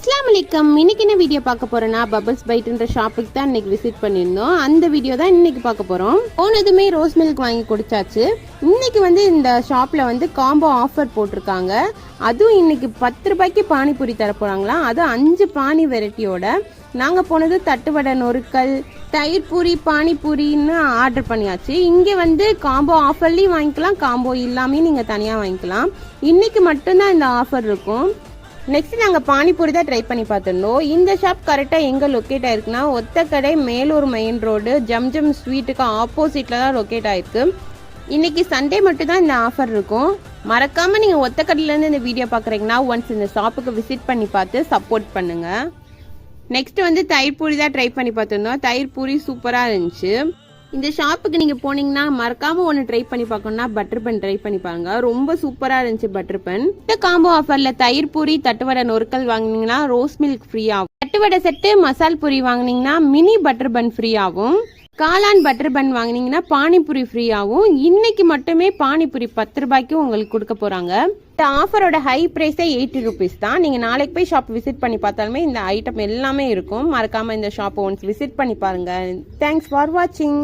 அஸ்லாம் வலைக்கம். இன்னைக்கு என்ன வீடியோ பார்க்க போறோம்னா பபிள்ஸ் பைட்ன்ற ஷாப்புக்கு தான் இன்னைக்கு விசிட் பண்ணியிருந்தோம். அந்த வீடியோ தான் இன்னைக்கு பார்க்க போறோம். போனதுமே ரோஸ் மில்க் வாங்கி குடிச்சாச்சு. இன்னைக்கு இந்த ஷாப்ல காம்போ ஆஃபர் போட்டிருக்காங்க. அதுவும் இன்னைக்கு 10 ரூபாய்க்கு பானிபூரி தர போறாங்களாம். அது 5 பானி வெரைட்டியோட. நாங்க போனது தட்டுவடை, நொறுக்கல், தயிர் பூரி, பானிபூரின்னு ஆர்டர் பண்ணியாச்சு. இங்கே காம்போ ஆஃபர்லயும் வாங்கிக்கலாம், காம்போ இல்லாமே நீங்க தனியா வாங்கிக்கலாம். இன்னைக்கு மட்டும்தான் இந்த ஆஃபர் இருக்கும். நெக்ஸ்ட் நாங்கள் பானிபூரி தான் ட்ரை பண்ணி பார்த்துருந்தோம். இந்த ஷாப் கரெக்டாக எங்கே லொக்கேட் ஆயிருக்குன்னா ஒத்தக்கடை மேலூர் மெயின் ரோடு ஜம்ஜம் ஸ்வீட்டுக்கு ஆப்போசிட்டில் தான் லொக்கேட் ஆயிருக்கு. இன்னைக்கு சண்டே மட்டும் தான் இந்த ஆஃபர் இருக்கும். மறக்காமல் நீங்கள் ஒத்தக்கடையிலேருந்து இந்த வீடியோ பார்க்குறீங்கன்னா ஒன்ஸ் இந்த ஷாப்புக்கு விசிட் பண்ணி பார்த்து சப்போர்ட் பண்ணுங்கள். நெக்ஸ்ட் தயிர் பூரி தான் ட்ரை பண்ணி பார்த்துருந்தோம். தயிர் பூரி சூப்பராக இருந்துச்சு. இந்த ஷாப்புக்கு நீங்க போனீங்கன்னா மறக்காம ஒன்னு ட்ரை பண்ணி பார்க்கணும்னா பட்டர் பன் ட்ரை பண்ணி பாருங்க. ரொம்ப சூப்பரா இருந்துச்சு பட்டர் பன். இந்த காம்போ ஆஃபர்ல தயிர் பூரி, தட்டுவடை, நொறுக்கல் வாங்கினீங்கன்னா ரோஸ் மில்க் ஃப்ரீ ஆகும். தட்டுவடை செட்டு மசால் பூரி வாங்கினீங்கன்னா மினி பட்டர் பன் ஃப்ரீ ஆகும். காளான் பட்டர் பன் வாங்கினீங்கன்னா பானிபூரி ஃப்ரீ ஆகும். இன்னைக்கு மட்டுமே பானிபூரி 10 ரூபாய்க்கு உங்களுக்கு கொடுக்க போறாங்க. இந்த ஆஃபரோட ஹை பிரைஸே 80 ருபீஸ் தான். நீங்க நாளைக்கு போய் ஷாப் விசிட் பண்ணி பார்த்தாலுமே இந்த ஐட்டம் எல்லாமே இருக்கும். மறக்காம இந்த ஷாப் ஒன்ஸ் விசிட் பண்ணி பாருங்க. தேங்க்ஸ் ஃபார் வாட்சிங்.